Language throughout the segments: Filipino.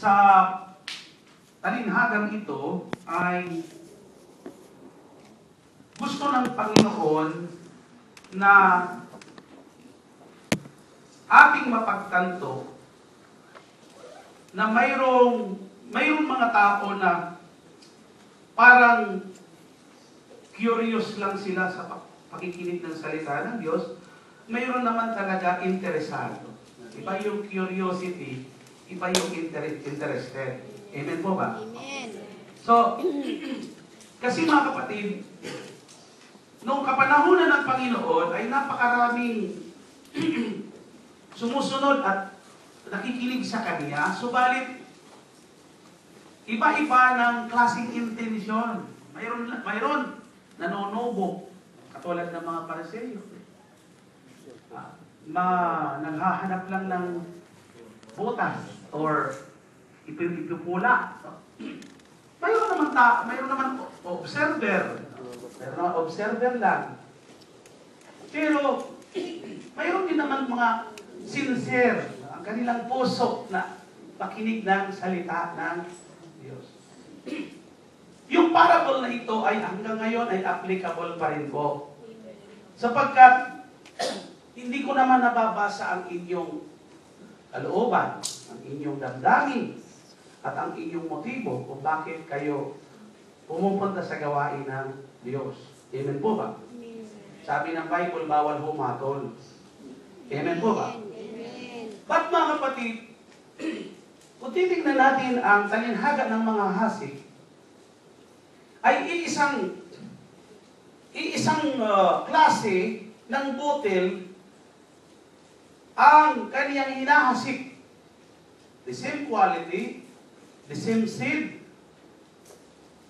sa talinhagang ito ay gusto ng Panginoon na ating mapagtanto na mayroong mga tao na parang curious lang sila sa pakikinig ng salita ng Diyos. Mayroon naman talaga interesado. Iba yung curiosity, iba yung interested. Amen po ba? Amen. So, kasi mga kapatid, noong kapanahunan ng Panginoon ay napakaraming sumusunod at nakikinig sa Kanya, subalit iba-iba ng klaseng intensyon. Mayroon nanonobo, katulad ng mga Pariseo. Naghahanap lang ng butas or ipipula. Mayroon naman observer. Mayroon naman observer lang. Pero mayroon din naman mga sincere, ang kanilang puso na makinig ng salita ng Diyos. Yung parable na ito ay hanggang ngayon ay applicable pa rin po. Sapagkat hindi ko naman nababasa ang inyong kalooban, ang inyong damdamin, at ang inyong motibo kung bakit kayo pumupunta sa gawain ng Diyos. Amen po ba? Amen. Sabi ng Bible, bawal humatol. Amen po ba? Amen. Ba't mga kapatid, kung titignan natin ang talinhaga ng mga hasik, ay iisang klase ng butil ang kaniyang hinahasik. The same quality, the same seed,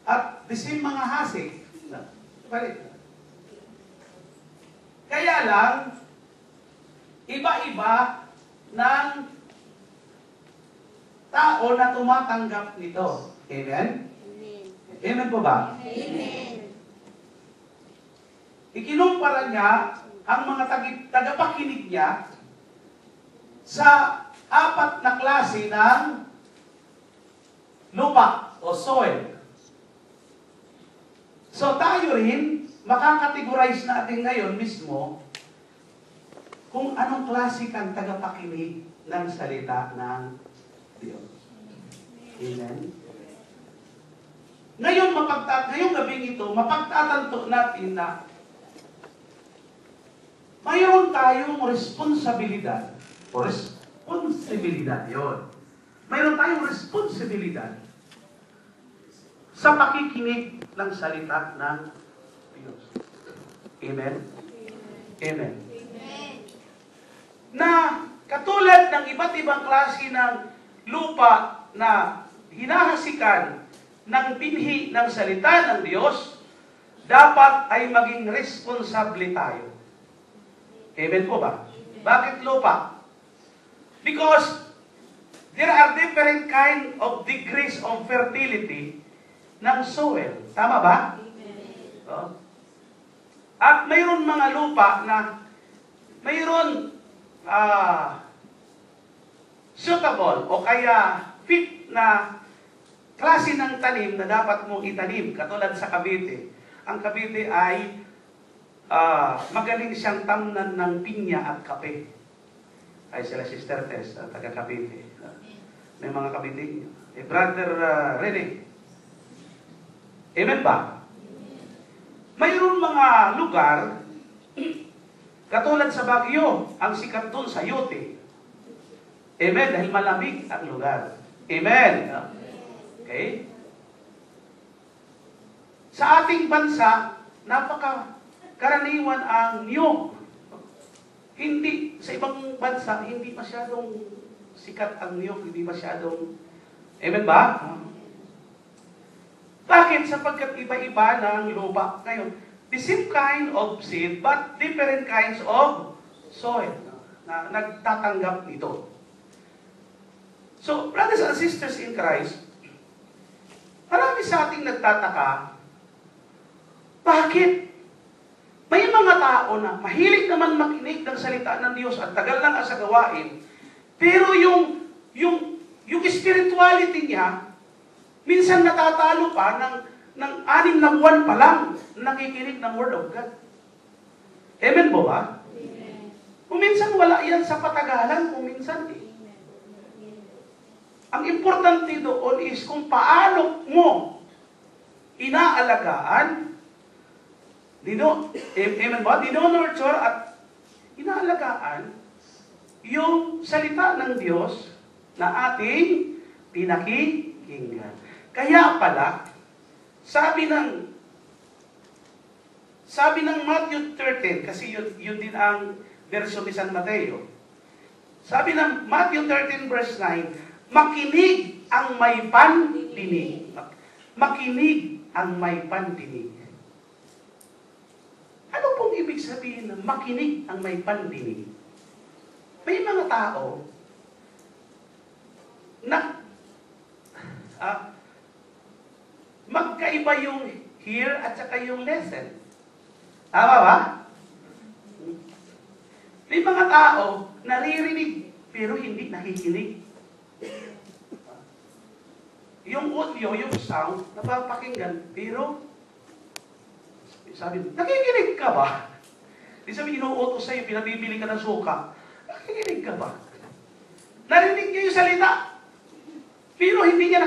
at the same mga hasik. Kaya lang, iba-iba ng tao na tumatanggap nito. Amen? Amen. Amen po ba? Amen. Ikinumpara niya ang mga tagapakinig niya sa apat na klase ng lupa o soil. So tayo rin, makakategorize natin ngayon mismo kung anong klase kang tagapakinig ng salita ng Diyos. Amen? Ngayong gabing ito, mapagtatanto natin na mayroon tayong responsibilidad o responsibilidad yun. Mayroon tayong responsibilidad sa pakikinig ng salita ng Diyos. Amen? Amen. Amen. Na katulad ng iba't ibang klase ng lupa na hinahasikan ng binhi ng salita ng Diyos, dapat ay maging responsable tayo. Amen po ba? Bakit lupa? Because there are different kind of degrees of fertility ng soil. Tama ba? Amen. At mayroon mga lupa na mayroon suitable o kaya fit na klase ng tanim na dapat mong itanim. Katulad sa Cavite. Ang Cavite ay magaling siyang tamnan ng pinya at kape. Ay sila Sister Tess, taga Cavite. May mga Cavite. Brother Rene. Amen ba? Mayroon mga lugar, katulad sa Baguio, ang sikat doon sa Yote. Amen, dahil malamig ang lugar. Amen. Okay? Sa ating bansa, napaka-karaniwan ang niyog. Hindi, sa ibang bansa, hindi masyadong sikat ang niyog, hindi masyadong, amen ba? Bakit? Sapagkat iba-iba ng lupa. Ngayon, the same kind of seed, but different kinds of soil na nagtatanggap nito. So, brothers and sisters in Christ, marami sa ating nagtataka, bakit may mga tao na mahilig naman makinig ng salita ng Diyos at tagal lang sa gawain, pero yung yung spirituality niya, minsan natatalo pa ng 6 na buwan pa lang nakikinig ng Word of God. Amen po ba? Amen. Kung minsan wala yan sa patagalan, kung minsan eh. Ang importante doon is kung paano mo inaalagaan, amen ba? Dinonurture at inaalagaan yung salita ng Diyos na ating pinakikinggan. Kaya pala, sabi ng Matthew 13, kasi yun din ang version ni San Mateo. Sabi ng Matthew 13 verse 9, makinig ang may pandinig. Makinig ang may pandinig. Ano pong ibig sabihin ng makinig ang may pandinig? May mga tao na magkaiba yung hear at saka yung listen. Tama ba? May mga tao naririnig pero hindi nakikinig. Yung audio, yung sound, napapakinggan, pero sabi, nakikinig ka ba? Di sabi, inuutos sa'yo, pinabibili ka ng suka. Nakikinig ka ba? Narinig niya yung salita. Pero hindi niya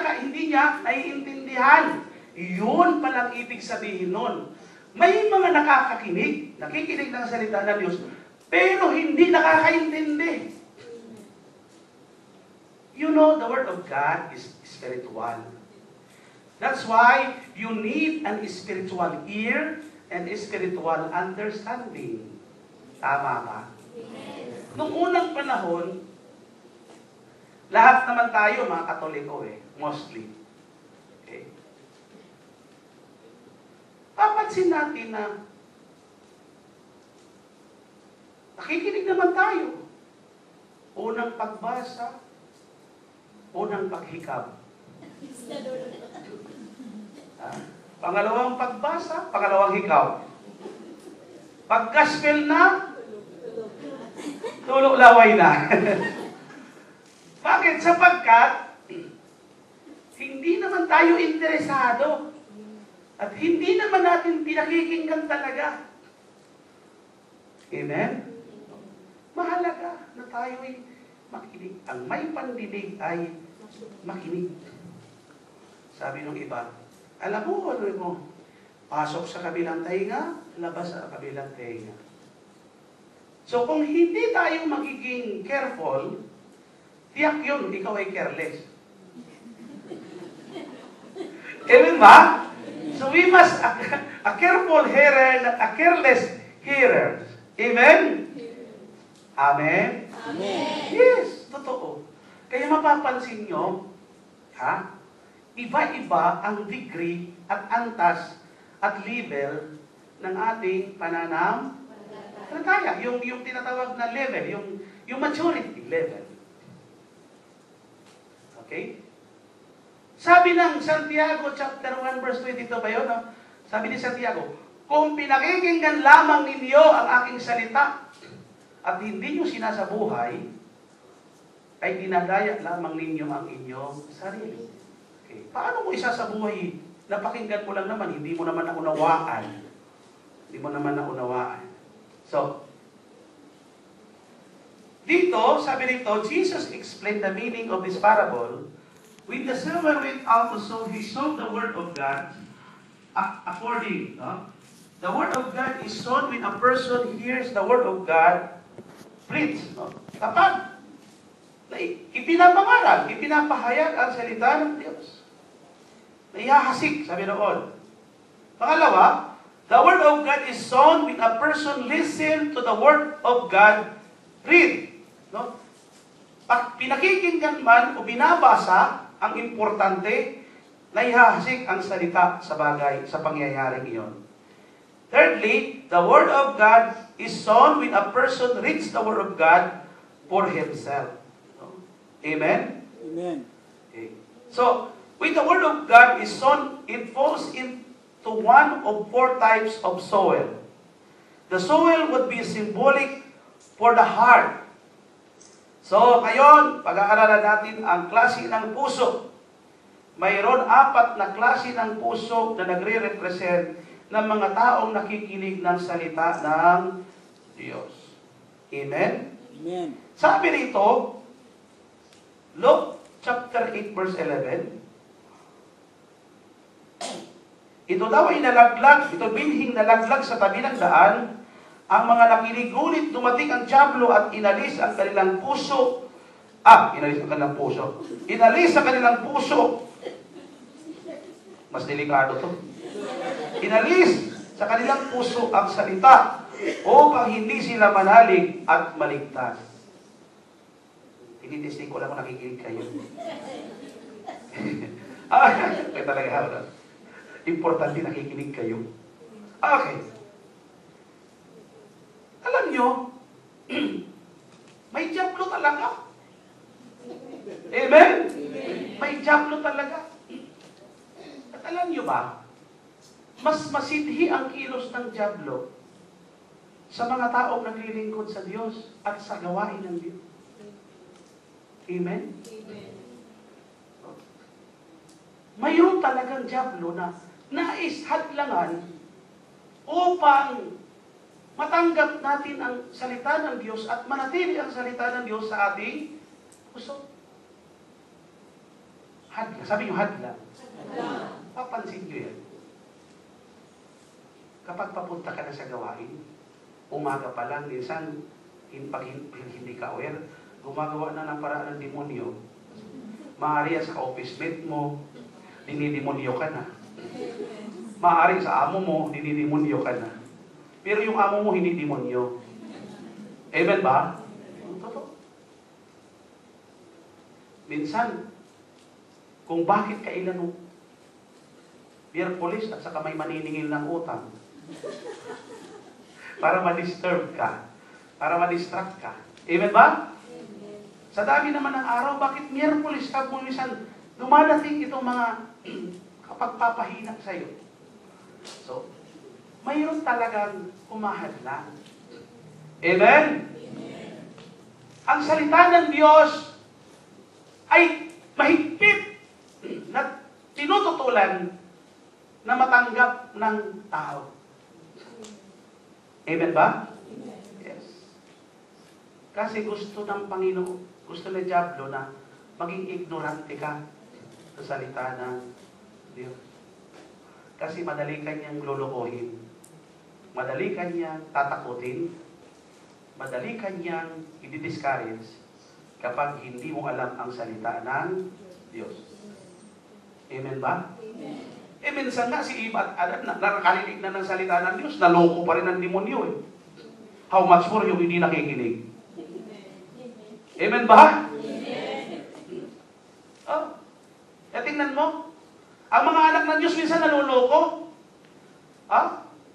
naiintindihan. Yun palang ibig sabihin nun. May mga nakakakinig, nakikinig ng salita ng Diyos, pero hindi nakakaintindi. You know, the Word of God is spiritual. That's why you need an spiritual ear and spiritual understanding. Tama ba? Noong unang panahon, lahat naman tayo, mga Katoliko mostly. Okay? Papansin natin na nakikinig naman tayo. Unang pagbasa, unang paghikab. Pangalawang pagbasa, pangalawang hikaw. Pag-gospel na, tulog laway na. Bakit? Sapagkat hindi naman tayo interesado at hindi naman natin pinakikinggan talaga. Amen? Mahalaga na tayo'y makinig. Ang may pandinig ay makinig. Sabi ng iba, alam mo, pasok sa kabilang tainga, labas sa kabilang tainga. So kung hindi tayo magiging careful, tiyak yun, ikaw ay careless. Amen ba? So we must, a careful hearer, not a careless hearer. Amen? Amen? Amen. Yes, totoo. Kaya mapapansin nyo, iba-iba ang degree at antas at level ng ating pananampalataya. Yung tinatawag na level, yung maturity level. Okay? Sabi ng Santiago chapter 1 verse 22 ba yun? No? Sabi ni Santiago, kung pinakikinggan lamang ninyo ang aking salita at hindi nyo sinasabuhay, ay dinadaya lamang ninyo ang inyong sarili. Okay. Paano mo isasabuhay? Napakinggan mo lang naman, hindi mo naman naunawaan. Hindi mo naman naunawaan. So, dito, sabi dito, Jesus explained the meaning of this parable. When the servant went out to sow, he sowed the word of God according. The word of God is sown when a person hears the word of God preached. Kapag ipinapangaral, ipinapahayag ang salita ng Diyos. Naihahasik, sabi noon. Pangalawa, the word of God is sown when a person listens to the word of God read. Pag pinakikinggan man o binabasa, ang importante, naihahasik ang salita sa bagay, sa pangyayaring iyon. Thirdly, the word of God is sown when a person reads the word of God for himself. Amen? Amen. Okay. So, when the word of God is sown, it falls into one of 4 types of soil. The soil would be symbolic for the heart. So, ngayon, pag-aaralan natin ang klase ng puso. Mayroon 4 na klase ng puso na nagre-represent ng mga taong nakikinig ng salita ng Diyos. Amen? Amen. Sabi rito, Luke chapter 8 verse 11, ito daw ay nalaglag, ito binhing nalaglag sa tabi ng daan, ang mga nakinig, ngunit dumating ang dyablo at inalis ang kanilang puso. Inalis ang kanilang puso. Inalis ang kanilang puso. Mas delikado to. Inalis sa kanilang puso ang salita upang hindi sila manalig at maligtas. Tinitesting ko lang kung nakikinig kayo. Kaya talaga, importante nakikinig kayo. Okay. Alam nyo, may dyablo talaga. Amen? May dyablo talaga. At alam nyo ba, mas masidhi ang kilos ng dyablo sa mga taong naglilingkod sa Diyos at sa gawain ng Diyos. Amen? Mayroon talagang dyablo na nais hadlangan upang matanggap natin ang salita ng Diyos at manatili ang salita ng Diyos sa ating puso. Hadlang. Sabi nyo, hadlang. Papansin nyo yan. Kapag papunta ka na sa gawain, umaga pa lang, minsan, pag hindi ka aware, gumagawa na ng paraan ng demonyo. Maaari sa office mate mo, dinidemonyo ka na. Maaari sa amo mo, dinidemonyo ka na. Pero yung amo mo, hindi demonyo. Amen ba? Totoo. Minsan, kung bakit kailan mo, Miyerkules at saka may maniningil ng utang. Para ma-disturb ka. Para ma-distract ka. Amen ba? Sa dami naman ng araw, bakit Miyerkules ka kung minsan dumadating itong mga kapagpapahina sa'yo? So, mayroon talagang humahadlang. Amen? Ang salita ng Diyos ay mahigpit na tinututulan na matanggap ng tao. Amen ba? Yes. Kasi gusto ng Panginoon, gusto ng Diablo na maging ignorante ka sa salita ng Diyos. Kasi madali kanyang lulukohin. Madali kanyang tatakutin. Madali kanyang i-discourage kapag hindi mo alam ang salita ng Diyos. Amen ba? Amen. Minsan nga si Eve at Adam nakakarinig na ng salita ng Diyos, naloko pa rin ng demonyo eh. How much more yung hindi nakikinig? Amen ba? Oh. Tingnan mo, ang mga anak ng Diyos minsan naluloko.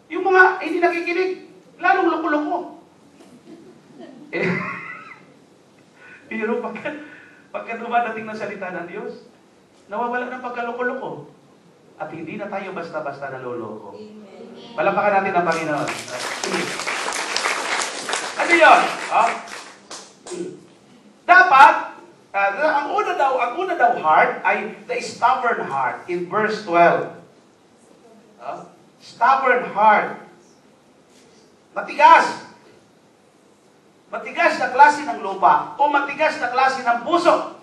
Yung mga hindi nakikinig, lalong loko-loko. Pero pagka dumadating ng salita ng Diyos, nawawala ng pagkaloko-loko. At hindi na tayo basta-basta naloloko. Palapakan natin ang Panginoon. Ano yun? Dapat, ang una daw heart ay the stubborn heart in verse 12. Stubborn heart. Matigas. Matigas na klase ng lupa o matigas na klase ng puso.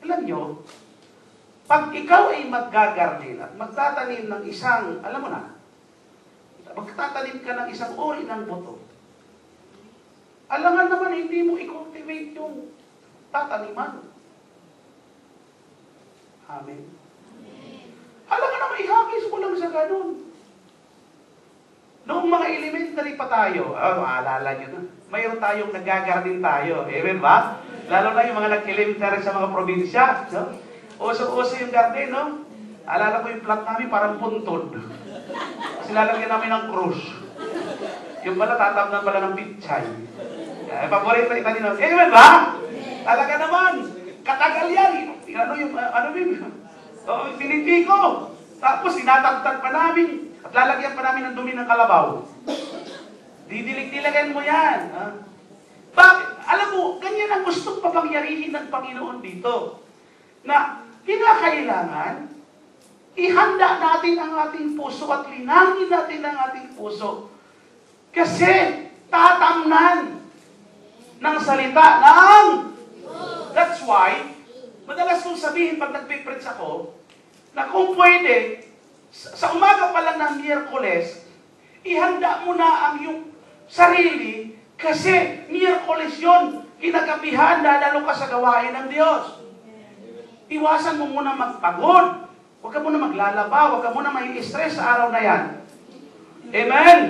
Alam nyo, pag ikaw ay maggagarden at magtatanim ng isang, alam mo na, magtatanim ka ng isang uri ng buto, alangan naman hindi mo i-cultivate yung tataniman. Amen. Alangan naman ihagis mo lang sa ganun. Noong mga elementary pa tayo, maalala nyo na, mayroon tayong nagagarden tayo. Amen ba? Lalo na yung mga nag-elementary sa mga probinsya. No? Uso-uso yung garden, no? Alala ko yung plant namin parang puntod. Kasi lalagyan namin ng krus. Yung pala, tatamnan pala ng pichay. Paborito yung tanin namin. Amen ba? Talaga naman. Katagal yan. Piniti ko. Tapos, sinatagtag pa namin. At lalagyan pa namin ng dumi ng kalabaw. Didilig-dilagan mo yan. Bakit? Alam mo, ganyan ang gustong papangyarihin ng Panginoon dito. Na kinakailangan, ihanda natin ang ating puso at linangin natin ang ating puso. Kasi tatamnan ng salita ng That's why, madalas kong sabihin pag nagpipreach ako, na kung pwede, sa umaga pa lang ng Miyerkules, ihanda mo na ang iyong sarili kasi Miyerkules yun, kinagabihan, dadalo ka sa gawain ng Diyos. Iwasan mo muna magpagod. Huwag ka muna maglalaba, huwag ka muna mai-stress sa araw na yan. Amen?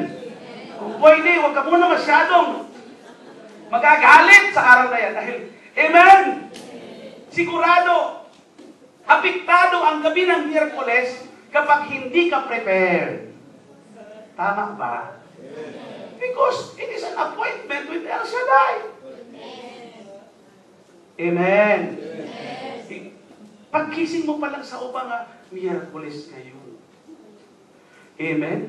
Kung pwede, huwag ka muna masyadong magagalit sa araw na yan. Dahil, amen? Sigurado, apektado ang gabi ng Miyerkules kapag hindi ka prepared. Tama ba? Because it is an appointment with El Shaddai. Amen. Pagkising mo pa lang sa upa nga, Miyerkules ngayon. Amen?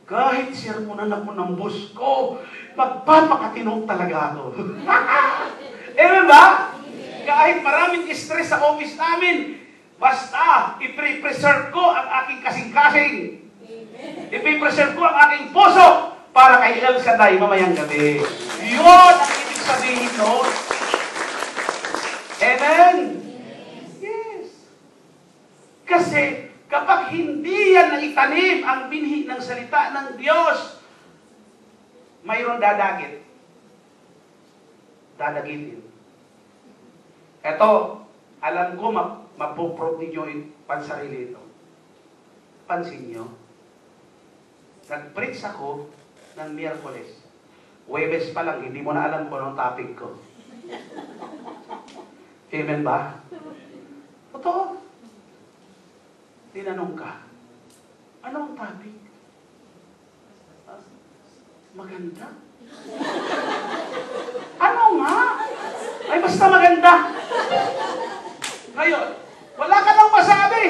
Kahit sermonan ako ng boss ko, magpapakatinong talaga ako. Amen ba? Kahit maraming stress sa office namin, basta i-preserve ko ang aking kasing-kasing. I-preserve ko ang aking puso para kay El Shaddai mamayang gabi. Yun ang ibig sabihin noon. Amen? Kasi kapag hindi yan naitanim ang binhi ng salita ng Diyos, mayroon dadagit. Dadagitin. Ito, alam ko mapuprove ninyo yung pansarili ito. Pansin nyo, nag-preach ako ng Miyerkules. Huwebes pa lang, hindi mo na alam kung anong topic ko. Amen ba? Totoo. Tinanong ka, ano ang topic? Maganda? Ano nga? Ay, basta maganda. Ngayon, wala ka lang masabi.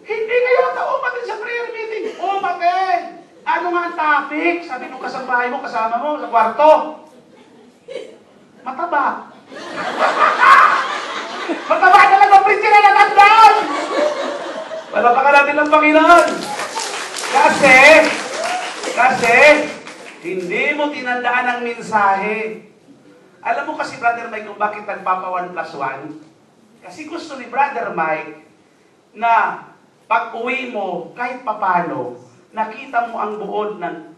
Hindi kayo umatin sa prayer meeting. Umatin! Ano nga ang topic? Sabi nung kasambahay mo, kasama mo, sa kwarto. Mataba. Mataba na lang ang preacher na natandaan! Palapakan natin ang Panginoon. Kasi, hindi mo tinandaan ang mensahe. Alam mo kasi, Brother Mike, kung bakit nagpapa 1+1? Kasi gusto ni Brother Mike na pag-uwi mo, kahit papano, nakita mo ang buod ng,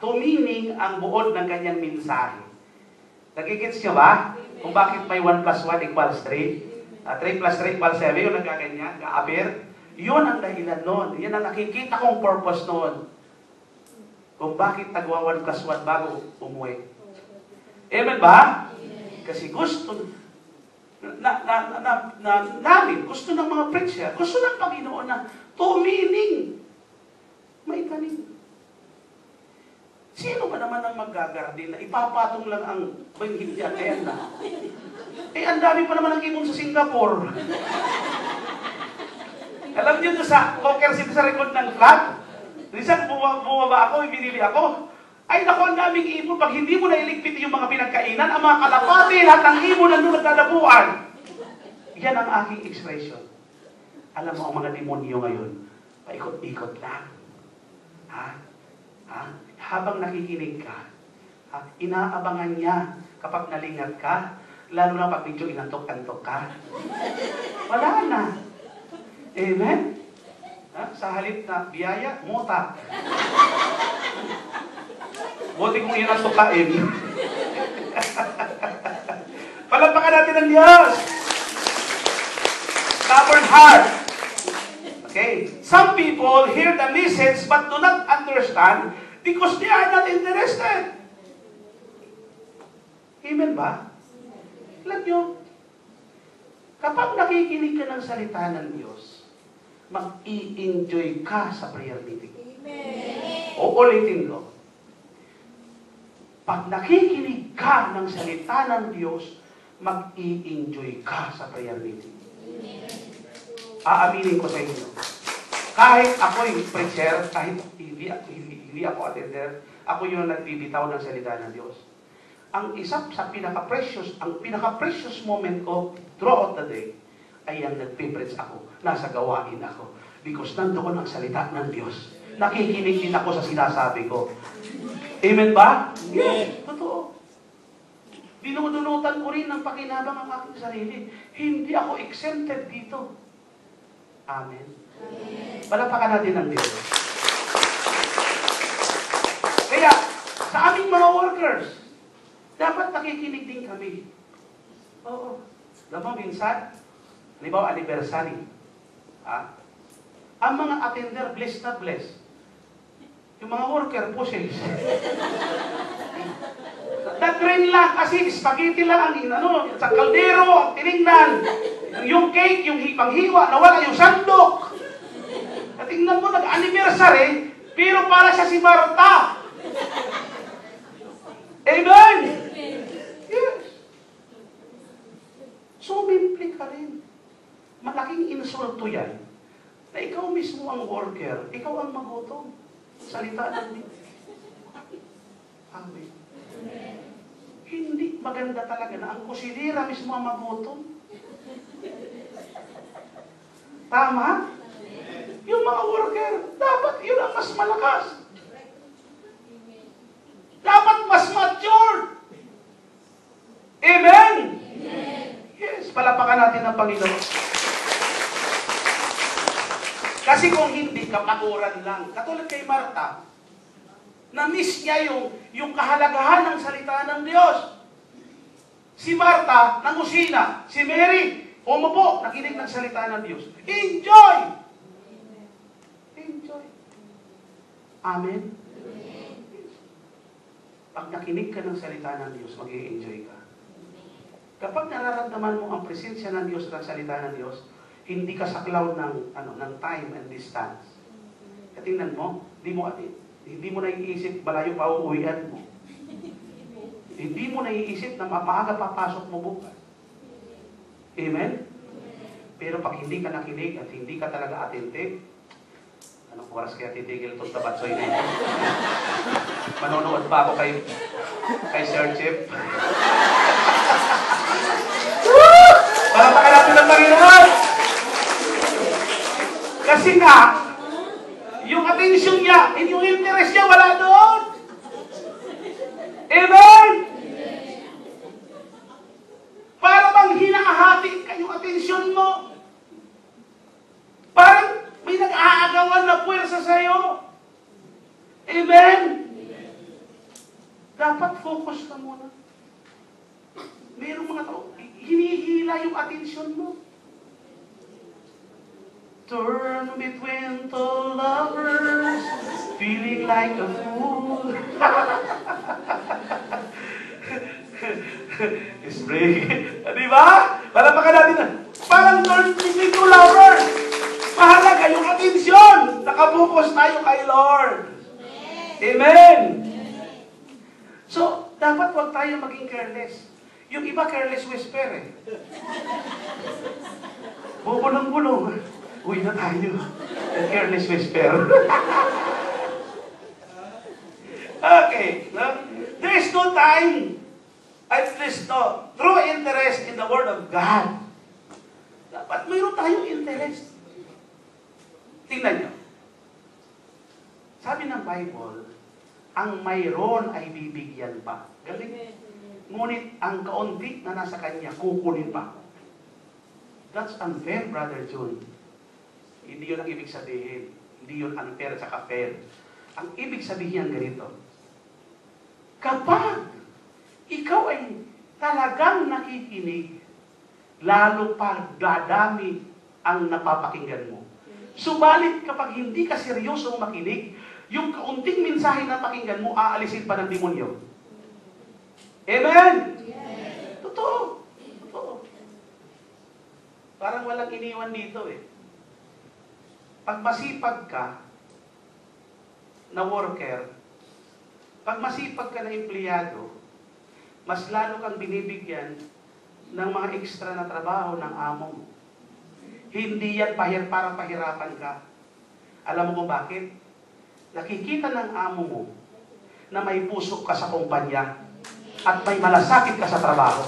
tumining ang buod ng kanyang mensahe. Nagigits nyo ba? Kung bakit may 1+1 equals 3? 3 plus 3 equals 7, yung nagkaganyan, kaapir. Yun ang dahilan nun. Yan ang nakikita kong purpose nun. Kung bakit nagwa 1+1 bago umuwi. Amen ba? Kasi gusto namin, gusto ng mga preacher, gusto ng Panginoon na tumining. May tanim. Sino ba naman ang maggagardin na ipapatong lang ang banghindian? Ayan na. Ang dami pa naman ang ibon sa Singapore. Alam niyo doon sa Cocker City sa record ng flat? Minsan bumaba ako, binili ako. Ay naku, ang daming ibon. Pag hindi mo nailigpit yung mga pinagkainan, ang mga kalapati, lahat ng ibon nandun nagdadabuan. Yan ang aking expression. Alam mo, ang mga demonyo ngayon, paikot-ikot lang. Habang nakikinig ka, inaabangan niya kapag nalingat ka, lalo na pag medyo inantok-antok ka. Wala na. Amen? Sa halip na biyaya, muta. Buti kong inantokain. Palampakan natin ang Diyos. Stubborn heart. Okay? Some people hear the message but do not understand because they are not interested. Amen ba? Alam nyo, kapag nakikinig ka ng salita ng Diyos, mag-i-enjoy ka sa prayer meeting. Amen. Uulitin ko. Pag nakikinig ka ng salita ng Diyos, mag-i-enjoy ka sa prayer meeting. Aaminin ko sa inyo. Kahit ako'y preacher, kahit hindi ako attender, ako yung nagbibitaw ng salita ng Diyos. ang isa sa ang pinaka-precious moment ko throughout the day, ay ang nagpipreach ako, nasa gawain ako. Because nandoon ang salita ng Diyos. Nakikinig din ako sa sinasabi ko. Amen ba? Yes, totoo. Dinudunutan ko rin ng pakinabang ang aking sarili. Hindi ako exempted dito. Amen. Palapakan natin ang Diyos. Kaya, sa aming mga workers, dapat nakikinig din kami. Oo. Alam mo, minsan, halimbawa, anniversary. Ang mga attender, blessed na blessed. Yung mga worker, pushing. That-train lang, kasi spaghetti lang ang sa kaldero, ang tinignan. Yung cake, yung panghiwa, nawala yung sandok. Tingnan mo, nag-anniversary, pero para siya si Marta. Amen? Yes. So, simple ka rin. Malaking insulto yan na ikaw mismo ang worker, ikaw ang magutom. Salita ng Diyos. Amen. Hindi maganda talaga na ang kusinira mismo ang magutom. Tama? Yung mga worker, dapat yun ang mas malakas. Dapat mas mature. Amen? Yes, palapakan natin ang Panginoon. Kasi kung hindi, kapaguran lang. Katulad kay Marta, na-miss niya yung kahalagahan ng salita ng Diyos. Si Marta, nangusina. Si Mary, umupo, nakinig ng salita ng Diyos. Enjoy! Enjoy. Amen? Pag nakinig ka ng salita ng Diyos, mag-i-enjoy ka. Kapag nararamdaman mo ang presensya ng Diyos at ang salita ng Diyos, hindi ka saklaw ng time and distance. Tingnan mo, hindi mo naiisip malayo pa uuwian mo. Hindi mo naiisip na maaga papasok mo bukas. Amen? Pero pag hindi ka nakinig at hindi ka talaga attentive, anong oras kaya titigil itong tabatsoy na ito? Manonood pa ako kay Sir Chip. Para pakalapin ng Panginoon! Kasi nga, yung attention niya, yung interest niya, wala doon. Amen? Para bang hinahati ka yung attention mo. Parang may nag-aagawan na puwersa sa'yo. Amen? Dapat focus ka muna. Mayroong mga tao, hinihila yung attention mo. Turn between two lovers, feeling like a fool. Spray. Di ba? Palapakan natin na. Parang turn between two lovers. Mahalaga yung atensyon. Nakapokus tayo kay Lord. Amen. So, dapat huwag tayo maging careless. Yung iba careless whisper eh. Bubulong-bulong. Uy na tayo. Careless whisper. Okay. No? There is no time. At least no. True interest in the Word of God. Dapat mayroon tayong interest. Tingnan nyo. Sabi ng Bible, ang mayroon ay bibigyan pa. Galing. Ngunit ang kaunti na nasa kanya, kukunin pa. That's unfair, Brother June. Hindi yun ang ibig sabihin. Hindi yun unfair at saka fair. Ang ibig sabihin ganito. Kapag ikaw ay talagang nakikinig, lalo pa dadami ang napapakinggan mo. Subalit kapag hindi ka seryosong makinig, yung kaunting mensahe na pakinggan mo, aalisin pa ng demonyo. Amen? Yes. Totoo. Totoo. Parang walang iniwan dito eh. Pag masipag ka na worker, pag masipag ka na empleyado, mas lalo kang binibigyan ng mga extra na trabaho ng amo mo. Hindi yan para pahirapan ka. Alam mo kung bakit? Nakikita ng amo mo na may puso ka sa kumpanya. at may malasakit ka sa trabaho.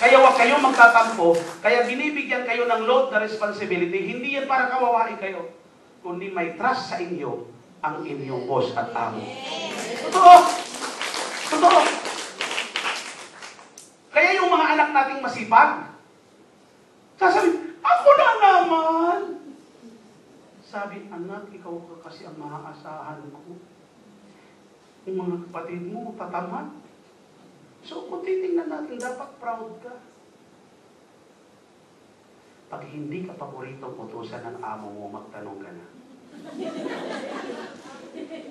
Kaya huwag kayong magtatampo, kaya binibigyan kayo ng load na responsibility. Hindi yan para kawawain kayo, kundi may trust sa inyo ang inyong boss at amo. Totoo! Totoo! Kaya yung mga anak nating masipag, sasabi, ako na naman! Sabi, anak, ikaw ka kasi ang maaasahan ko. Yung mga kapatid mo, tatamad. So, kung titingnan natin, dapat proud ka. Pag hindi ka paboritong utusan ng amo mo, magtanong ka na.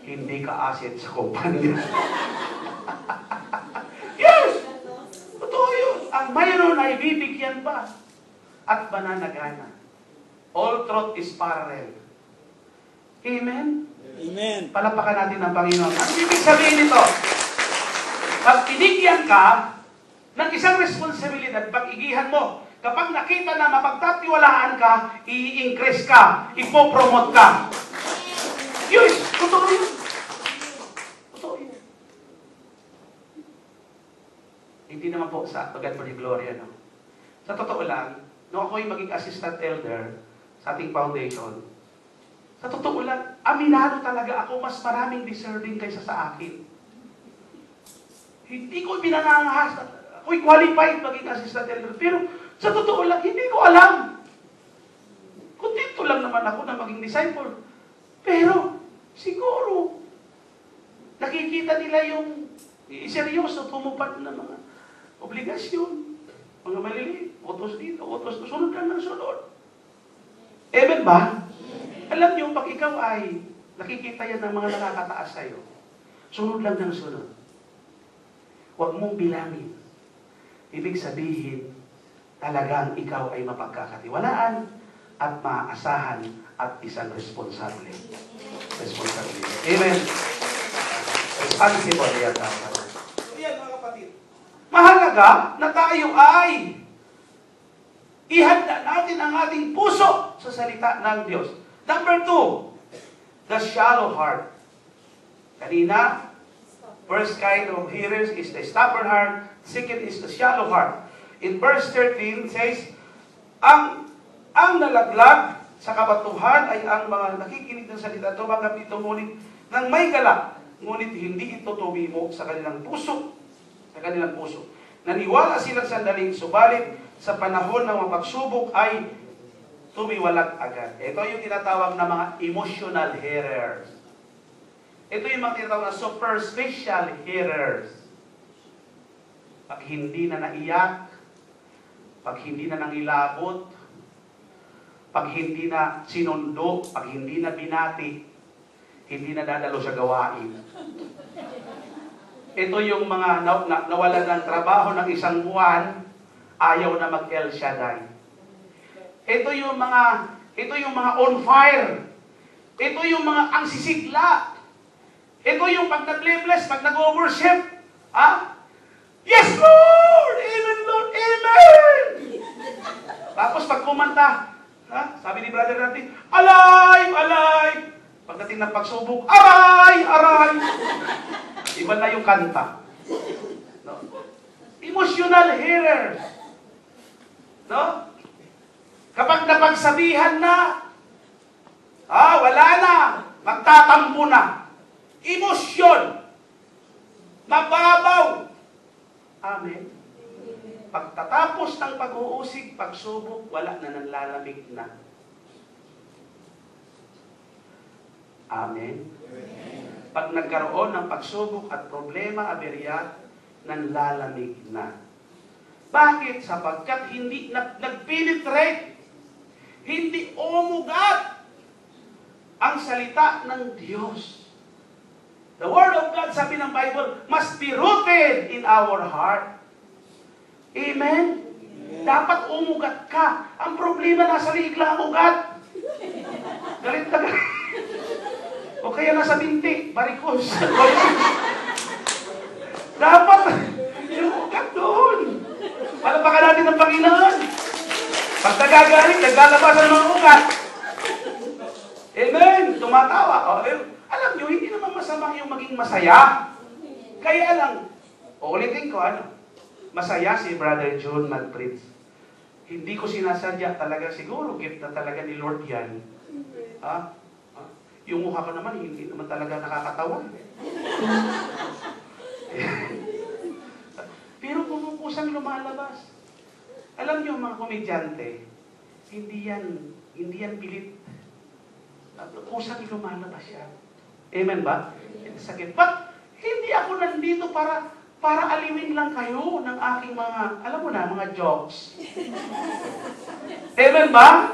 Hindi ka asset sa kumpanya. Yes! Totoo yun. Ang mayroon ay bibigyan pa. At mananagana. All truth is parallel. Amen? Amen. Palapakan natin ang Panginoon. Ano ibig sabihin nito? Pag binigyan ka ng isang responsibilidad, pag-igihan mo, kapag nakita na mapagtatiwalaan ka, i-increase ka, ipopromote ka. Yun! Totoo yun. Totoo yun. Hindi naman po sa God for the glory, no? Sa totoo lang, nung ako'y maging assistant elder sa ating foundation, sa totoo lang, aminado talaga ako, mas maraming deserving kaysa sa akin. Hindi ko binangangahas. Ako'y qualified maging assistant elder. Pero sa totoo lang, hindi ko alam. Kontento lang naman ako na maging disciple. Pero siguro, nakikita nila yung seryoso, tumupad na mga obligasyon. Mga maliliit. Utos dito, utos dito. Sunod lang ng sunod. Amen ba? Alam niyo, pag ikaw ay nakikita yan ng mga nakakataas sa'yo, sunod lang ng sunod. Huwag mong bilangin. Ibig sabihin, talagang ikaw ay mapagkakatiwalaan at maaasahan at isang responsable. Responsibility. Amen? Responsible yan dapat. Yan mga kapatid. Mahalaga na tayo ay ihanda natin ang ating puso sa salita ng Diyos. Number 2, the shallow heart. Kanina, first kind of hearers is the stubborn heart. Second is the shallow heart. In verse 13 says, ang nalaglag sa kabatuhan ay ang mga nakikinig ng salita, tumanggap ito ngunit ng may galak, ngunit hindi ito tumimo sa kanilang puso. Sa kanilang puso. Naniwala silang sandaling, subalit sa panahon ng mapagsubok ay tumiwalag agad. Ito yung tinatawag na mga emotional hearers. Ito yung mga tinatawag na superficial hearers. Pag hindi na naiyak, pag hindi na nangilabot, pag hindi na sinundo, pag hindi na binati, hindi na dadalo sa gawain. Ito yung mga nawalan ng trabaho ng isang buwan, ayaw na mag-El Shaddai. Ito yung mga on fire. Ito yung mga ang sisigla. Ito yung pag nag-bless, pag nag-worship. Yes, Lord! Amen, Lord! Amen! Tapos pag kumanta, sabi ni brother natin, alive! Alive! Pagdating ng pagsubok, aray! Aray! Iba na yung kanta. No? Emotional hearers. No? Kapag napagsabihan na, wala na, magtatampo na. Emosyon. Mababaw. Amen. Pagtatapos ng pag-uusig, pagsubok, wala na, nanlalamig na. Amen. Pag nagkaroon ng pagsubok at problema, aberya, nanlalamig na. Bakit? Sapagkat hindi nag-penetrate, hindi umugat ang salita ng Diyos. The Word of God, sabi ng Bible, must be rooted in our heart. Amen? Dapat umugat ka. Ang problema, nasa liig lang ang ugat. Galit na galit. O kaya nasa binti, barikos. Dapat yung ugat doon. Palapakan natin ng Panginoon. Pag nagagalit, naglalabasan ng mga ugat. Amen? Tumatawa. Alam nyo, hindi naman masama yung maging masaya. Kaya lang, Uulitin ko, masaya si Brother John mag-preach. Hindi ko sinasadya talaga, siguro gift na talaga ni Lord yan. Ha? Yung mukha ko naman, hindi naman talaga nakakatawa. Pero kusang lumalabas. Alam niyo, mga komedyante, hindi yan pilit. Kusang lumalabas yan. Amen ba? Sakit. But, hindi ako nandito para aliwin lang kayo ng aking mga, alam mo na, mga jokes. Amen ba?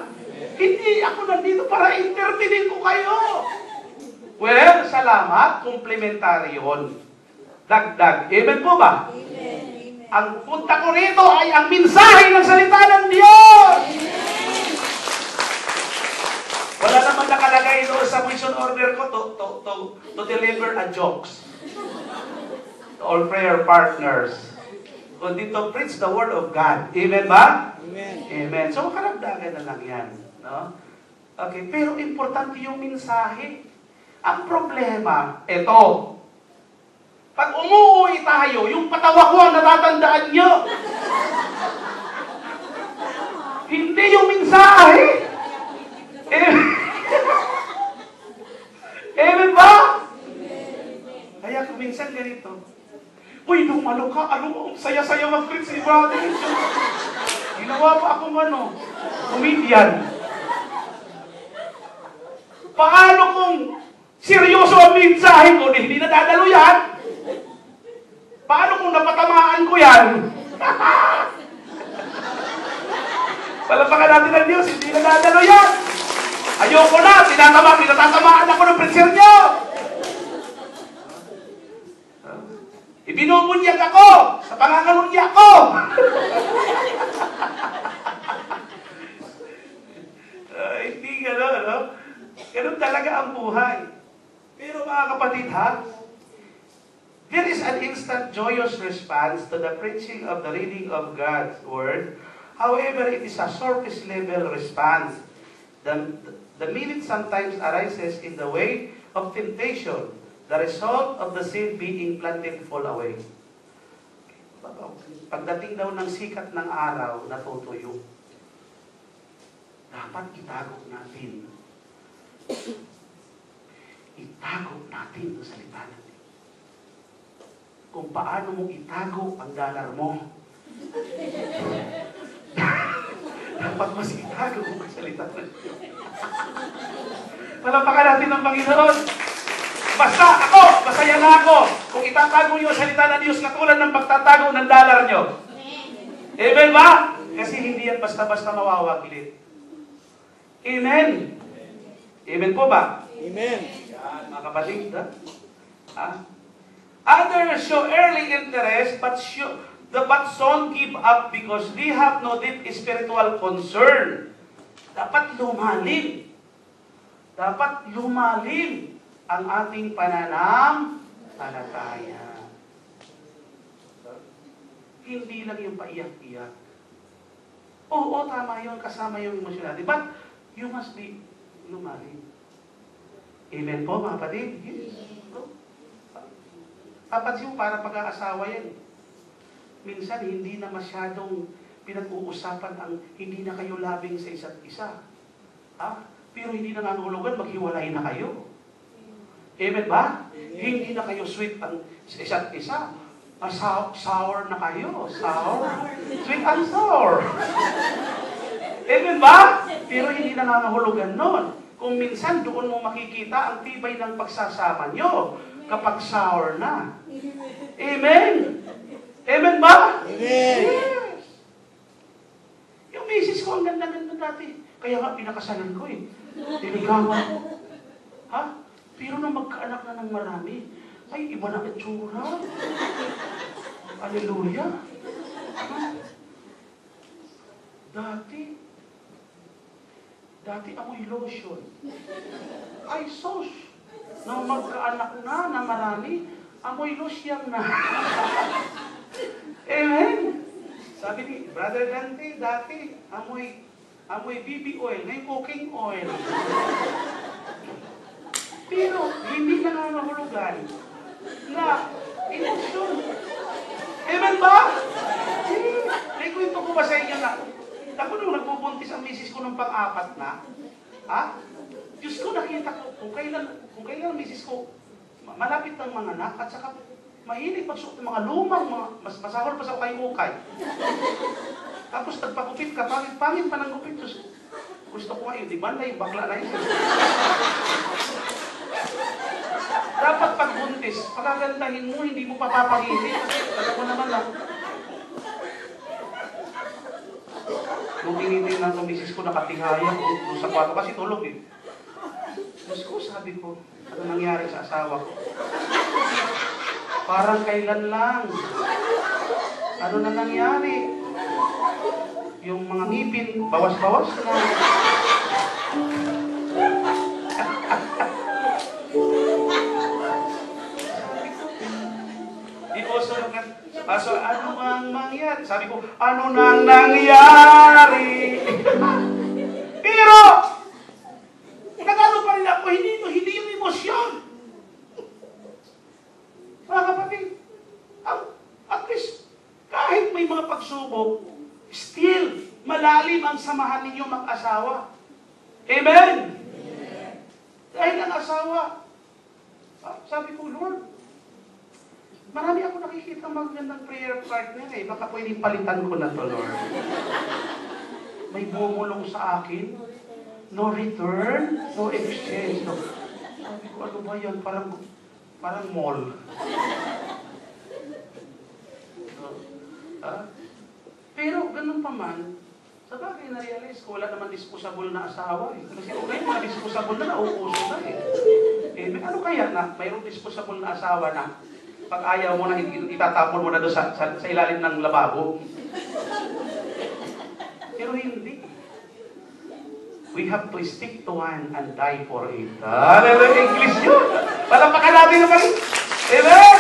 Hindi ako nandito para entertainin ko kayo. Well, salamat. Komplementary yun. Dagdag. Amen po ba? Amen. Ang punta ko rito ay ang mensahe ng salita ng Diyos. Wala naman nakalagay doon sa mission order ko to deliver a jokes. To all prayer partners. Kundi to preach the word of God. Amen ba? Amen. Amen. So, karagdagan na lang yan. No? Okay, pero importante yung mensahe. Ang problema, ito. Pag umuwi tayo, yung patawa ko ang natatandaan nyo. Hindi yung mensahe. Amen ba? Kaya kung minsan ganito, uy, dumalo ka, saya-saya mag-preach si Brother. Ginawa pa akong comedian. Paano kung seryoso ang mensahe ko, hindi nadadalo yan? Paano kung napatamaan ko yan? Palapakan natin ng Diyos, hindi nadadalo yan. Ayoko na, tinatamaan ako ng preacher nyo. Ibinumunyag ako sa pangangalunya ko. Hindi gano'n, no? Ganun talaga ang buhay. Pero mga kapatid, there is an instant joyous response to the preaching of the reading of God's Word. However, it is a surface level response. The meaning sometimes arises in the way of temptation, the result of the seed being planted fall away. Pagdating daw ng sikat ng araw, natutuyo. Dapat itago natin. Itago natin ang salita natin. Kung paano mo itago ang dalar mo. Dapat mas itago mo ang salita natin. Palapakan natin ng Panginoon. Basta ako, masaya na ako kung itatago niyo ang salita ng Diyos katulad ng pagtatago ng dalar niyo. Amen ba? Kasi hindi yan basta-basta mawawaglit. Amen. Amen po ba? Amen. Yan, mga kapatid. Others show early interest but soon give up because they have no deep spiritual concern. Dapat lumalim. Dapat lumalim ang ating pananampalataya. Hindi lang yung paiyak-iyak. Oo, tama yun, kasama yung emosyon natin. But you must be lumalim. Amen po, mga kapatid? Yes. Papansin mo, para pag-aasawa yan. Minsan, hindi na masyadong pinag-uusapan ang hindi na kayo labing sa isa't isa. Pero hindi na nangangulugan, maghiwalay na kayo. Amen ba? Hindi na kayo sweet ang sa isa't isa. Sour na kayo. Sour. Sweet and sour. Amen ba? Pero hindi na nangangulugan nun. Kung minsan doon mo makikita ang tibay ng pagsasama nyo kapag sour na. Amen? Amen ba? Amen. Yes. Yung misis ko, ang ganda-ganda dati. Kaya nga, pinakasalan ko eh. Diligawan ko. Pero nung magkaanak na ng marami, ay, iba na itsura. Hallelujah. Dati amoy lotion. Ay, sos. Nung magkaanak na ng marami, amoy lotion na. Amen. Sabi ni Brother Dante, dati amoy BB oil, ngayon cooking oil. Pero hindi na nangangahulugan na emosyon. Amen ba? May kwento ko ba sa inyo na, ako nung nagbubuntis ang misis ko nung pang-apat na, Diyos ko, nakita ko, kung kailan ang misis ko, malapit ng mga anak, at saka mahilig magsuot ng mga lumang, mas masahol pa sa ukay-ukay. Tapos nagpagupit ka, pangit pa ng gupit. Diyos, gusto ko nga yun, di ba na yung bakla na yun? Dapat pagbuntis, pagagandahin mo, hindi mo papapagili. Kasi alam mo naman lang. Nung tinitingnan ko, misis ko nakatihaya doon sa kwarto kasi tulog eh. Diyos ko, sabi ko, ano nangyari sa asawa ko? Parang kailan lang. Ano na nangyari? Yung mga ngipin, bawas-bawas na. So, ano ang mangyari? Sabi ko, ano nang nangyari? Pero, nagano pa rin ako, hindi yung emosyon. Mga kapatid, at least, kahit may mga pagsubok, still, malalim ang samahan ninyo mag-asawa. Amen? Dahil ang asawa, sabi ko, Lord, marami ako nakikita magandang prayer partner eh. Baka pwedeng palitan ko na to, Lord. May bumulong sa akin. No return, no exchange. No. Sabi ko, ano ba yan? Parang mall. Pero ganun pa man, sa bagay na-realize ko, wala naman disposable na asawa eh. Kasi okay, mga disposable na nauuso na eh. Ano kaya na mayroong disposable na asawa na pag ayaw mo na, itatapon mo na doon sa ilalim ng lababo. Pero hindi. We have to stick to one and die for it. Hallelujah! English yun! Palampakan natin naman. Amen!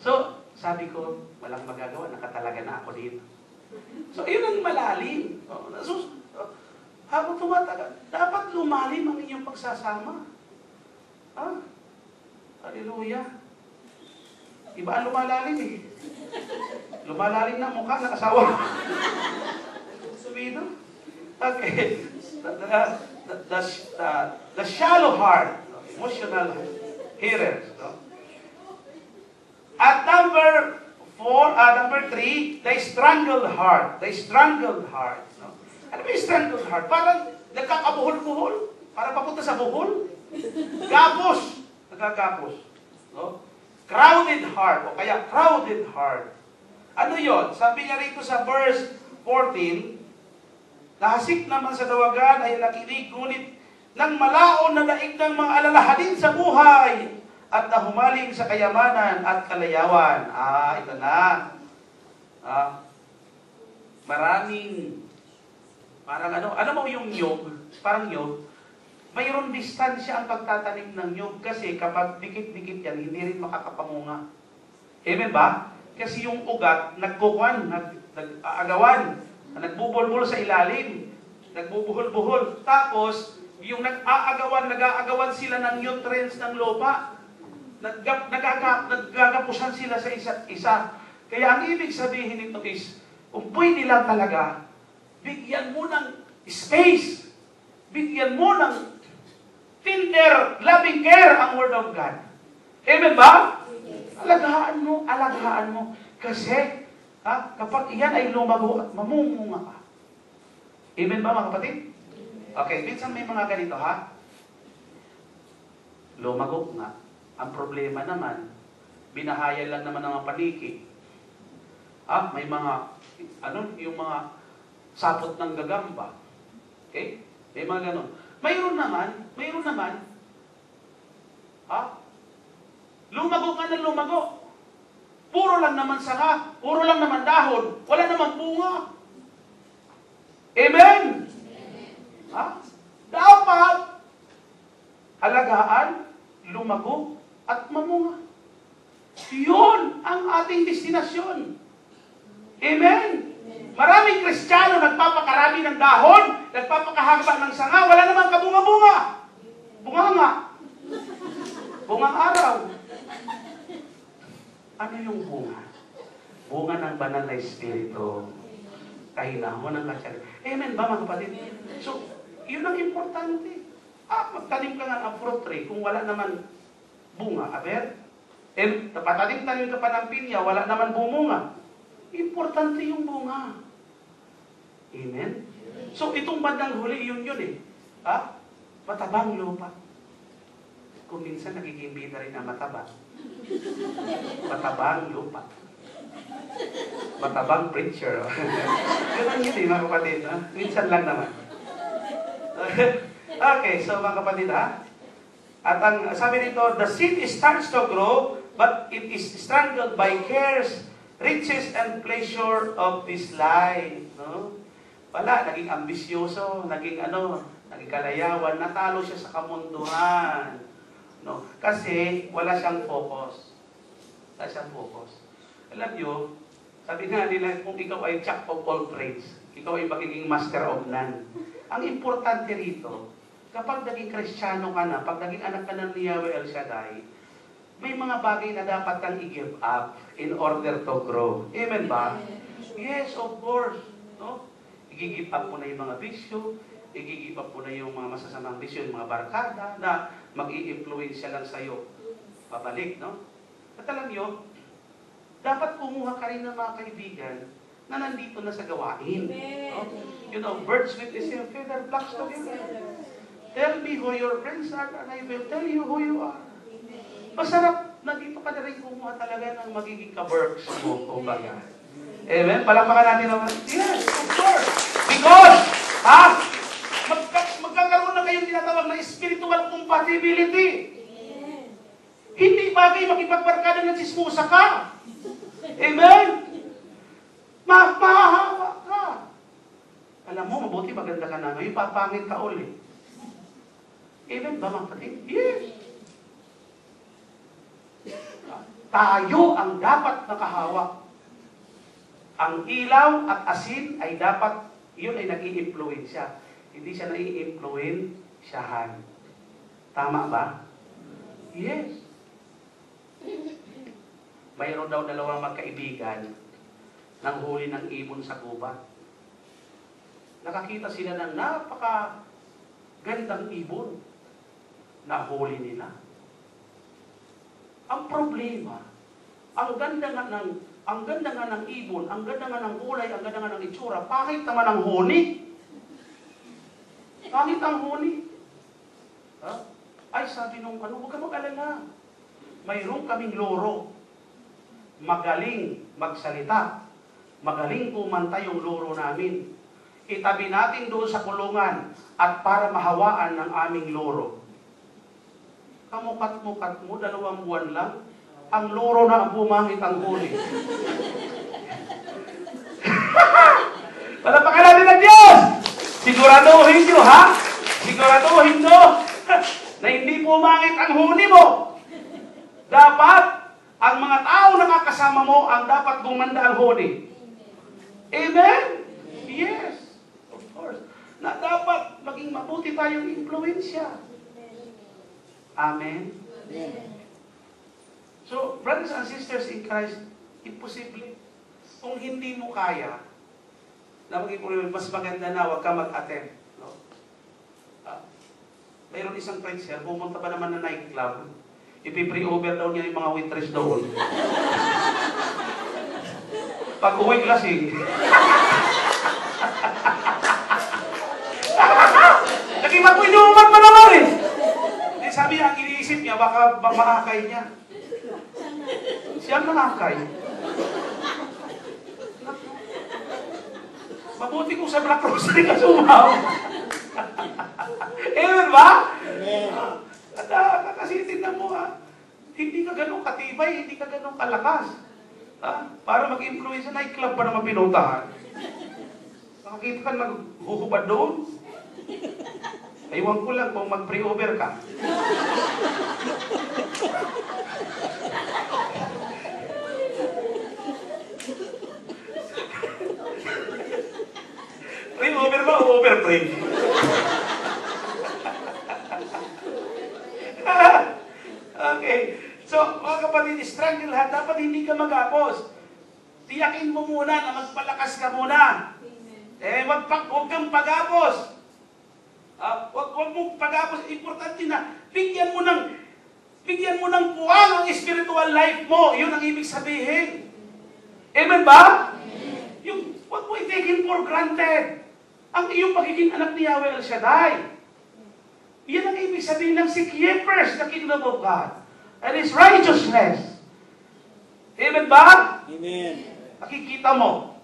So, sabi ko, walang magagawa, nakatalaga na ako dito. So, yun ang malalim. Habang tumatagal, dapat lumalim ang inyong pagsasama. Hallelujah. Iba ang lumalalim eh. Lumalalim na mukha ng asawa. Sabihin. Okay. The shallow heart, emotional hearers. No? At number 3, the strangled heart. The strangled heart. No? Ano ba yung strangled heart? Parang nagkakabuhol-buhol. Parang papunta sa buhol. Gapos. Nagkagapos. No? Crowded heart. O kaya crowded heart. Ano yon? Sabi niya rito sa verse 14, nahasik naman sa dawagan ay nakinig, ngunit nang malaon na daig ng mga alalahanin sa buhay at nahumaling sa kayamanan at kalayawan. Ito na. Maraming, parang ano mo yung nyog? Parang nyog. Mayroon distansya ang pagtatanim ng nyog kasi kapag dikit-dikit yan, hindi rin makakapamunga. Amen ba? Kasi yung ugat, nagkukuhan, nag-aagawan, nagbubulbul sa ilalim, nagbubuhol-buhol. Tapos, yung nag-aagawan sila ng nutrients ng lupa. Nagagapusan sila sa isa't isa. Kaya ang ibig sabihin nito is, kung pwede lang talaga, bigyan mo ng space, bigyan mo ng tender, loving care ang Word of God. Amen ba? Alagaan mo. Kasi, kapag iyan ay lumago at mamumunga ka. Amen ba mga kapatid? Okay, minsan may mga ganito lumago nga. Ang problema naman, binahaya lang naman ng paniki. May mga, yung mga sapot ng gagamba. Okay? May mga ganon. Mayroon naman, lumago ka na lumago. Puro lang naman sanga, puro lang naman dahon, wala naman bunga. Amen? Dapat alagaan, lumago, at mamunga. Yun ang ating destinasyon. Amen? Maraming Kristiyano nagpapakarami ng dahon, nagpapakahaba ng sanga, wala namang kabunga-bunga. Bunganga. Bungang araw. Ano yung bunga? Bunga ng banal na espiritu. Kahinahon ng katsari. Amen ba mga kapatid? So, yun ang importante. Magtanim ka nga ng fruit tree kung wala naman bunga. Aber? Patanim-tanim ka pa ng pinya, wala naman bumunga. Importante yung bunga. Amen? So, itong bandang huli, yun eh. Matabang lupa. Kung minsan nagiging bida rin na mataba. Matabang lupa. Matabang preacher. Ganun yun eh, mga kapatid. Minsan lang naman. Okay, so mga kapatid at ang sabi dito, the seed starts to grow, but it is strangled by cares, riches, and pleasure of this life. No? Wala, naging ambisyoso, naging kalayawan, natalo siya sa kamunduhan. No? Kasi wala siyang focus. Wala siyang focus. Alam nyo, sabi nga nila, kung ikaw ay jack of all trades, ikaw ay magiging master of none. Ang importante rito, kapag naging Kristiyano ka na, pag naging anak ka ng Yahweh El Shaddai, may mga bagay na dapat kang i-give up in order to grow. Amen ba? Yes, of course. No? I-give up mo na yung mga bisyo, i-give up mo na yung mga masasamang bisyo, yung mga barkada, na mag-i-influensya lang sa'yo. Pabalik, no? At alam nyo, dapat kumuha ka rin ng mga kaibigan na nandito na sa gawain. No? You know, birds with the same feather flocks together. Tell me who your friends are and I will tell you who you are. Masarap na dito ka na rin kumuha talaga ng magiging ka-works mo, kumbaga. Amen? Palakpakan natin naman. Yes, of course. Because, magkakaroon na kayong tinatawag na spiritual compatibility. Hindi bagay makipagbarkada ng chismosa ka. Amen? Mahahawa ka. Alam mo, mabuti maganda ka na ngayon, papangit ka ulit. Amen ba mga kapatid? Yes. Tayo ang dapat nakahawak. Ang ilaw at asin ay dapat, yun ay nag-i-influensya. Hindi siya nai-influensyahan. Tama ba? Yes. Mayroon daw dalawang magkaibigan nang huli ng ibon sa gubat. Nakakita sila ng napaka-gandang ibon na huli nila. Ang problema, ang ganda nga ng ibon, ang ganda nga ng kulay, ang ganda nga ng itsura, pangit naman ang huni. Pangit ang huni. Ay, sabi nung huwag ka mag-alala. Mayroon kaming loro. Magaling magsalita. Magaling kumanta yung loro namin. Itabi natin doon sa kulungan at para mahawaan ng aming loro. Kamukat-mukat mo, 2 buwan lang, ang loro na ang bumangit ang huli. Palapakan natin ng Diyos! Siguraduhin nyo, Siguraduhin nyo na hindi bumangit ang huli mo. Dapat, ang mga tao na nakakasama mo, ang dapat gumanda ang huli. Amen? Yes, of course. Na dapat maging mabuti tayong influensya. Amen? So, brothers and sisters in Christ, imposible. Kung hindi mo kaya, na maging mas maganda na huwag ka mag-attend. No? Mayroon isang preacher, pumunta pa naman na nightclub, ipi-pre-over daw niya yung mga waitress doon. Pag uwi lasing, naging mag-inuman pa naman eh. Sabi niya, ang iniisip niya, baka maakay niya. Siyang nakakay. Mabuti kung sa Black Rosary ka sumaw. Amen ba? At kasi tingnan mo hindi ka ganun katibay, hindi ka ganun kalakas. Para mag-influence sa nightclub pa naman pinuntahan. Makakita ka naghuhubad doon. Aywan ko lang kung mag-pre-over ka. Pre-over ba o over-pre? dapat hindi ka magapos. Tiyakin mo muna na magpalakas ka muna. Wag kang pagapos. Wag mong pagapos. Importante na, bigyan mo ng puwang ang spiritual life mo. Yun ang ibig sabihin. Amen ba? Wag mo i-taken for granted ang iyong pagiging anak ni Yahweh El Shaddai. Yan ang ibig sabihin ng seek ye first the kingdom of God and His righteousness. Amen ba? Amen. Nakikita mo,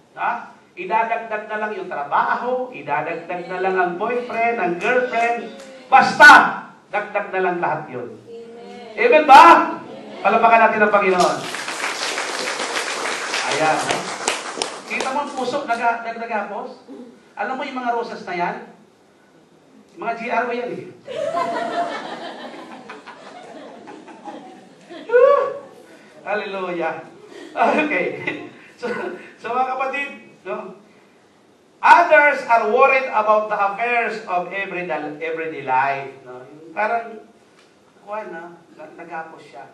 idadagdag na lang yung trabaho, idadagdag na lang ang boyfriend, ang girlfriend, basta, dagdag na lang lahat yun. Amen ba? Palapakan natin ang Panginoon. Ayan. Kita mo ang puso, nagdagapos? Alam mo yung mga rosas na yan? Mga GRO yan eh. Hallelujah. Okay. So mga kapatid, no? Others are worried about the affairs of everyday life. No? Parang, nagapos siya.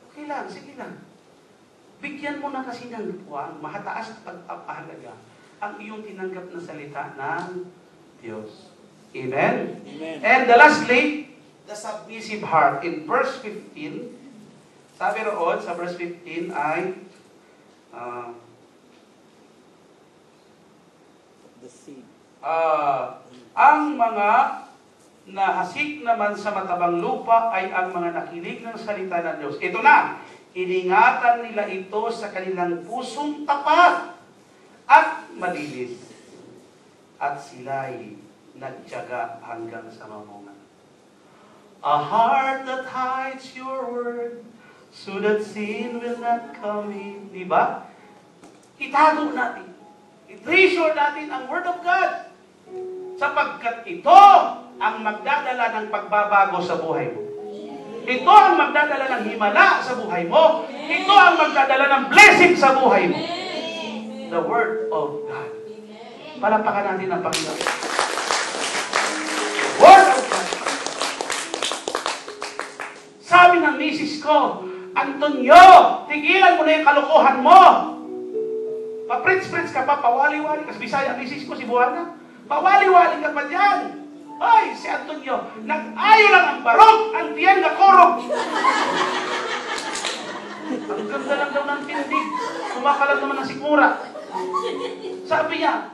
Okay lang, sige lang. Bigyan mo na kasi ng puwan, mahataas at pagpapahalaga ang iyong tinanggap na salita ng Diyos. Amen? Amen. And lastly, the submissive heart. In verse 15, sabi roon sa verse 15 ay, The seed. ang mga nahasik naman sa matabang lupa ay ang mga nakinig ng salita ng Diyos. Ito na, iningatan nila ito sa kanilang pusong tapat at malinis. At sila'y nagtiyaga hanggang sa mamunga. A heart that hides your word, so that sin will not come in. Diba? Itago natin. I-treasure natin ang Word of God. Sapagkat ito ang magdadala ng pagbabago sa buhay mo. Ito ang magdadala ng himala sa buhay mo. Ito ang magdadala ng blessing sa buhay mo. The Word of God. Palapakan natin ang Panginoon. Word of God. Sabi ng misis ko, Antonio, tigilan mo na yung kalokohan mo. Pa-prits-prits ka pa, pawali-wali. Kasi Bisaya, misis ko, si Buwana. Pawali-wali ka pa dyan. Ay, si Antonio, nag-ayo lang ang barok, ang tiyan na korog. Ang ganda lang daw ng tindig. Kumakalat naman ng sikmura. Sabi niya,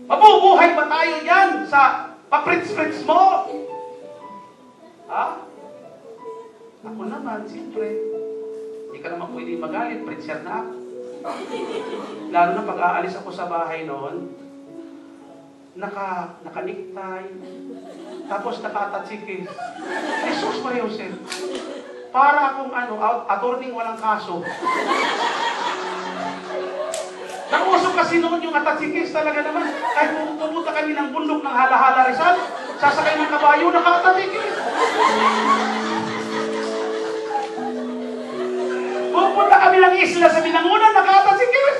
mabubuhay ba tayo yan sa pa-prits-prits mo? Ha? Ako naman, siyempre. Hindi ka naman pwede magalit, pritser na ako. Lalo na pag aalis ako sa bahay noon, nakaniktay, tapos nakatatsikis. Jesus Maria Jose. Para akong attorney walang kaso. Nauso kasi noon yung atatsikis talaga naman. Kahit pumunta kami ng bundok ng Hala-Hala Rizal, sasakay ng kabayo, nakatatsikis. Pupunta kami ng isla sa Binangunan, nakatasikis.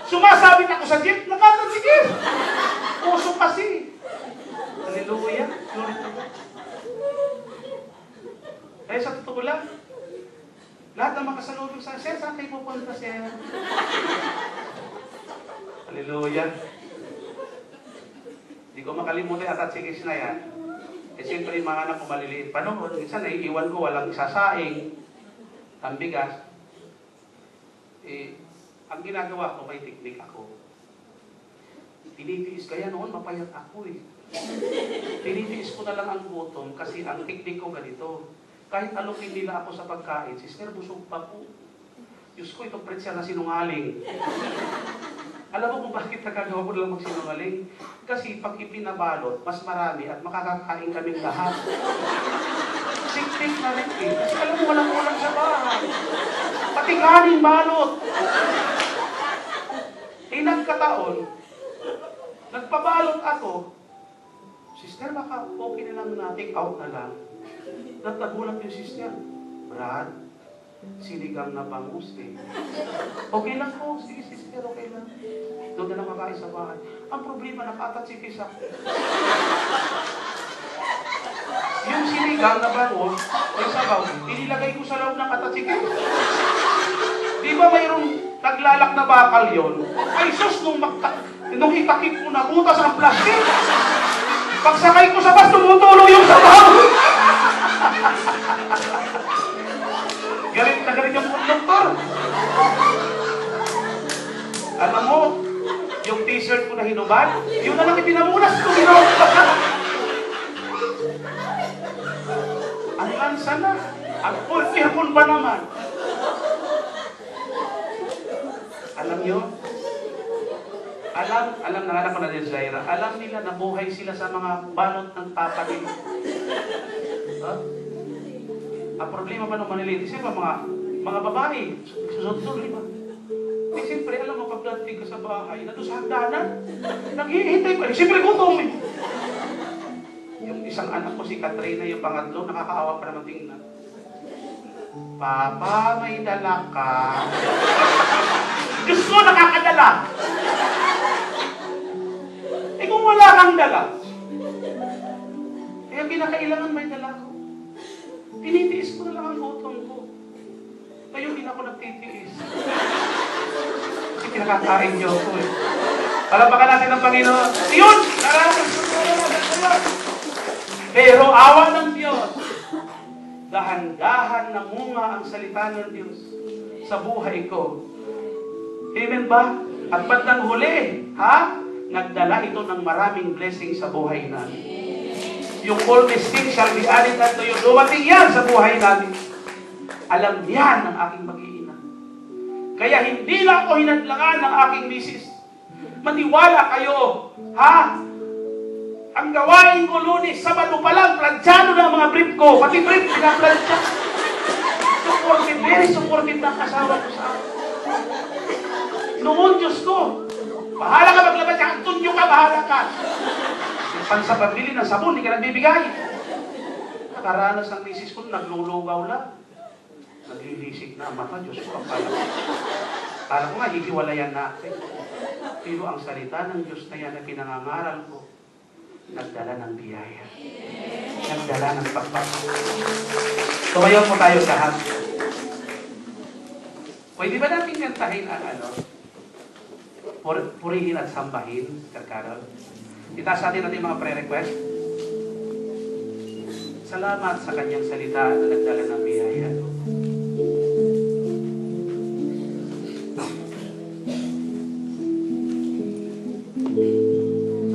Sumasabit ako sa jeep, nakatasikis. Puso kasi. Hallelujah. Glory to God. Kaya sa totoo lang, lahat ng makasalubong sa Sir, saan kayo pupunta, Sir? Hallelujah. Hindi ko makalimutan ang tatsikis na yan. Siyempre yung mga anak ko maliliit pa noon. Minsan naiiwan ko, walang sasaing. Ang bigas, ang ginagawa ko, may teknik ako. Tinitiis, kaya noon mapayat ako eh. Tinitiis ko na lang ang gutom kasi ang teknik ko ganito. Kahit alukin nila ako sa pagkain, Sister, busog pa po. Diyos ko, itong pretsa na sinungaling. Alam mo kung bakit nagagawa ko lang magsinungaling? Kasi pag ipinabalot, mas marami at makakakain kaming lahat. Tik-tik na rin eh. Kasi alam mo, walang ulam sa bahay. Pati kaning balot. Nagkataon, nagpabalot ako. Sister, baka okay na lang na take out na lang. Natagulat yung sister. Brad, sinigang na bangus eh. Okay lang po. Sige, sister, okay lang. Doon na lang makain sa bahay. Ang problema, nakatatsikis ako. Yung sinigang na bangus, yung sabaw, inilagay ko sa loob ng katachikin. Di ba mayroong naglalak na bakal yon? Ay sus, nung itakip ko na butas ang plastic. Pagsakay ko sa bus, tumutulo yung sabaw. Galit na galit yung doktor. Alam mo, yung t-shirt ko na hinubad, yun na lang ipinamunas ko, ang lansa na. Ang full pa naman. Alam nyo? Alam na anak ko na din, Zaira, alam nila na buhay sila sa mga balot ng papa nila. Huh? Ang problema pa ng maniliti, siyempre mga babae, susunod, di ba? Eh, siyempre, alam mo, pagdating ka sa bahay, na doon sa hagdanan, naghihintay pa. Siyempre, gutom eh. Yung isang anak ko, si Katrina, yung pangatlo, nakakaawa pa naman tingnan. Papa, may dala ka. Diyos ko, nakakadala. Eh, kung wala kang dala, kaya kinakailangan may dala ko. Tinitiis ko na lang ang gutom ko. Ngayon, hindi na ako nagtitiis. Kasi kinakakain niyo ako eh. Palapakan natin ang Panginoon. Yun! Pero awa ng Diyos, dahan-dahan namunga ang salita ng Diyos sa buhay ko. Amen ba? At bandang huli, nagdala ito ng maraming blessing sa buhay natin. Yung all these things shall be added unto you. Dumating yan sa buhay natin. Alam yan ng aking mag-iina. Kaya hindi na ako hinadlangan ng aking misis. Maniwala kayo, Ang gawain ko Lunes, Sabado pa lang, planchado na ang mga brief ko. Pati brief, pinaplansya. Supportive, very supportive ng asawa ko sa akin. Noon, Diyos ko, bahala ka maglabas ka, tunyo ka, bahala ka. Yung pansababili ng sabon, hindi ka nagbibigay. Nakaranas ng misis ko, naglulugaw lang. Naglilisik na ang mata, Diyos ko, ang pala. Para ko nga, hihiwalayan natin. Pero ang salita ng Diyos na yan na pinangangaral ko, nagdala ng biyaya. Nagdala ng pagpapalala. Tumayo po tayo lahat. Pwede ba natin kantahin ang purihin at sambahin, Sir Carol? Itaas natin mga pre-request. Salamat sa kanyang salita na nagdala ng biyaya.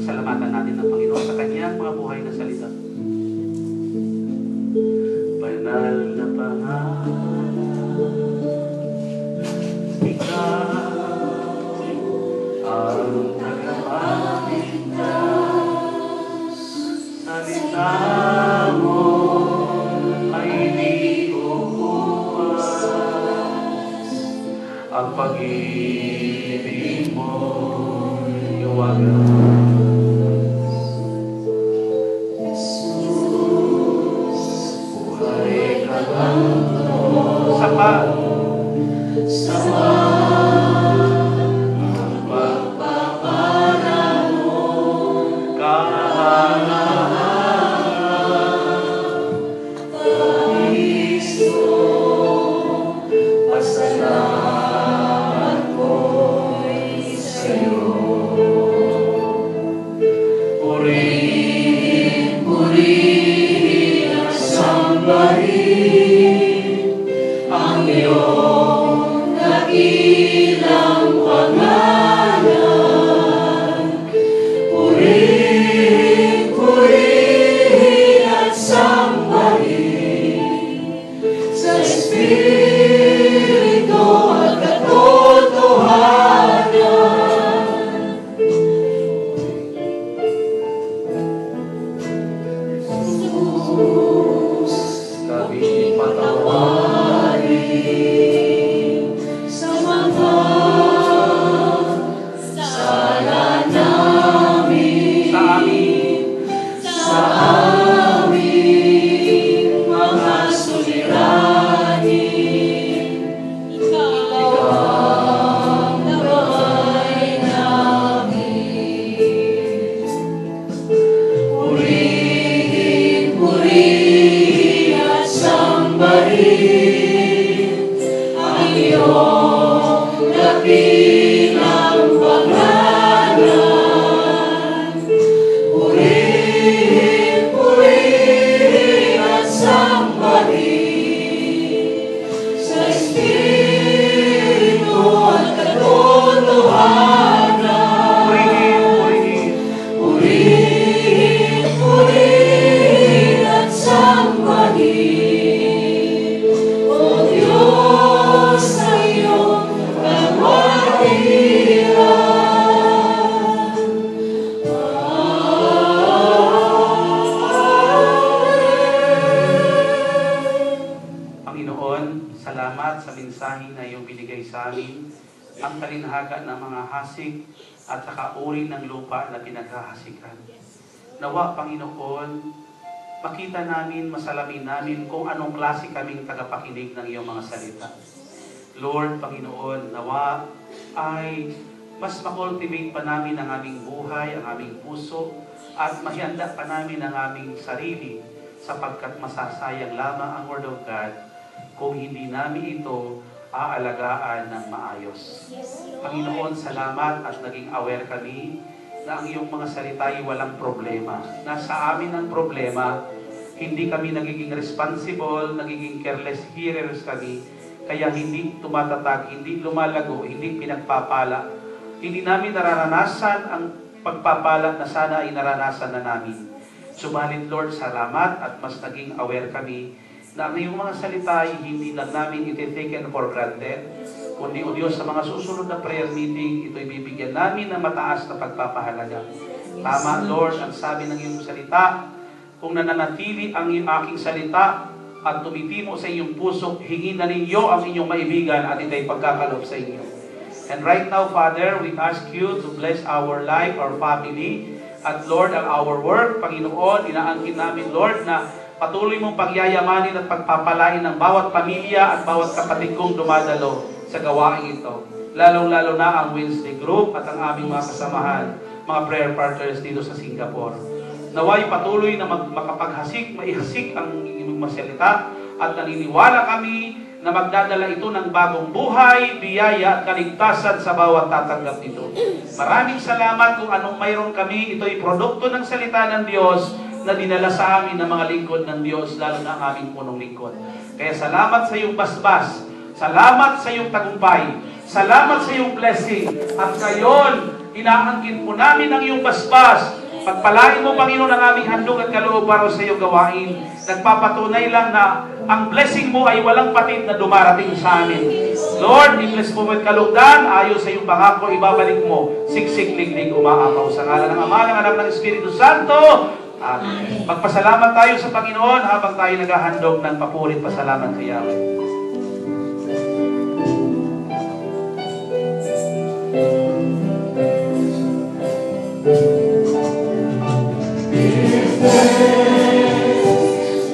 Salamatan natin ang Panginoon sa kanyang mga buhay na salita. Banal na pangalan, ikaw ang tagapagligtas. Salita mo ay di kukuwas. Ang pag-ibig mo iwagan. paginhaga ng mga hasik at saka uri ng lupa na pinaghahasikan. Nawa, Panginoon, makita namin, masalamin namin kung anong klase kaming tagapakinig ng iyong mga salita. Lord, Panginoon, nawa ay mas makultivate pa namin ang aming buhay, ang aming puso, at mahihanda pa namin ang aming sarili sapagkat masasayang lamang ang Word of God kung hindi namin ito aalagaan ng maayos. Panginoon, salamat at naging aware kami na ang iyong mga salita ay walang problema. Nasa amin ang problema, hindi kami nagiging responsible, nagiging careless hearers kami, kaya hindi tumatatag, hindi lumalago, hindi pinagpapala. Hindi namin nararanasan ang pagpapala na sana ay naranasan na namin. Subalit, Lord, salamat at mas naging aware kami na ang iyong mga salita ay hindi lang namin iti-taken for granted, kundi o Diyos, sa mga susunod na prayer meeting, ito'y bibigyan namin ng mataas na pagpapahalaga. Tama, Lord, ang sabi ng iyong salita, kung nananatili ang aking salita at tumitimo sa inyong puso, hingin na ninyo ang inyong maibigan at ito'y pagkakalob sa inyo. And right now, Father, we ask you to bless our life, our family, at Lord, ang our work. Panginoon, inaangkin namin, Lord, na patuloy mong pagyayamanin at pagpapalain ng bawat pamilya at bawat kapatid kong dumadalo sa gawain ito. Lalong-lalo na ang Wednesday group at ang aming mga kasamahan, mga prayer partners dito sa Singapore. Naway patuloy na maihasik ang inyong masalita at naniniwala kami na magdadala ito ng bagong buhay, biyaya at kaligtasan sa bawat tatanggap nito. Maraming salamat kung anong mayroon kami. Ito'y produkto ng salita ng Diyos na dinala sa amin ng mga lingkod ng Diyos, lalo na ang aming punong lingkod. Kaya salamat sa iyong basbas, salamat sa iyong tagumpay, salamat sa iyong blessing, at ngayon, inaangkin po namin ang iyong basbas. Pagpalain mo, Panginoon, ang aming handog at kaloob para sa iyong gawain. Nagpapatunay lang na ang blessing mo ay walang patid na dumarating sa amin. Lord, i-bless mo at kalugdan, ayon sa iyong pangako, ibabalik mo, siksik, liglig, umaapaw. Sa ngalan ng Ama, ng Anak, ng Espiritu Santo, amen. Magpasalamat tayo sa Panginoon habang tayo naghahandog ng papurit pasalamat kay Yahweh.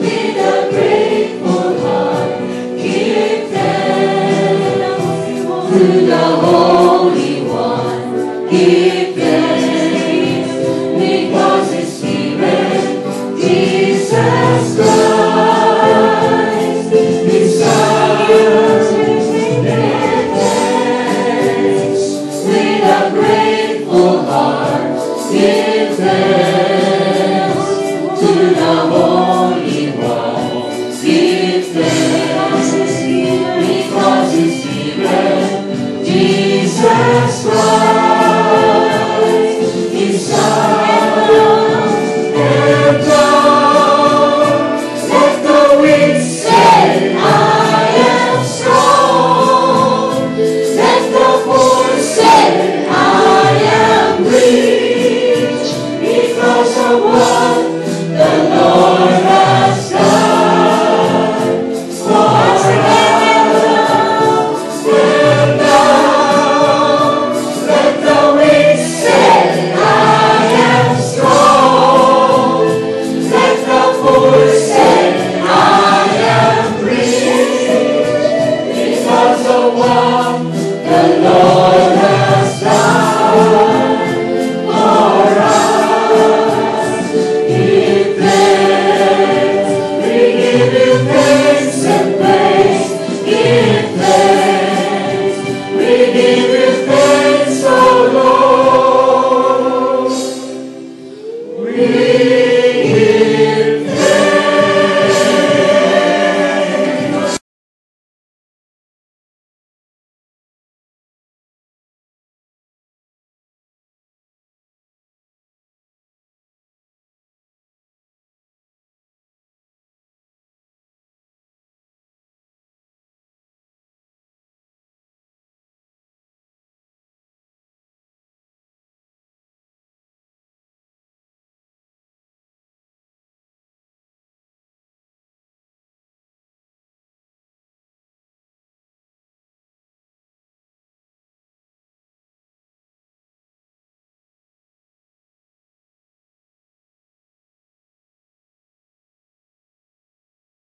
With a grateful heart, give thanks to the Holy One. Give thanks because His Spirit, Jesus Christ, His Son. Give thanks with a grateful heart. Give thanks.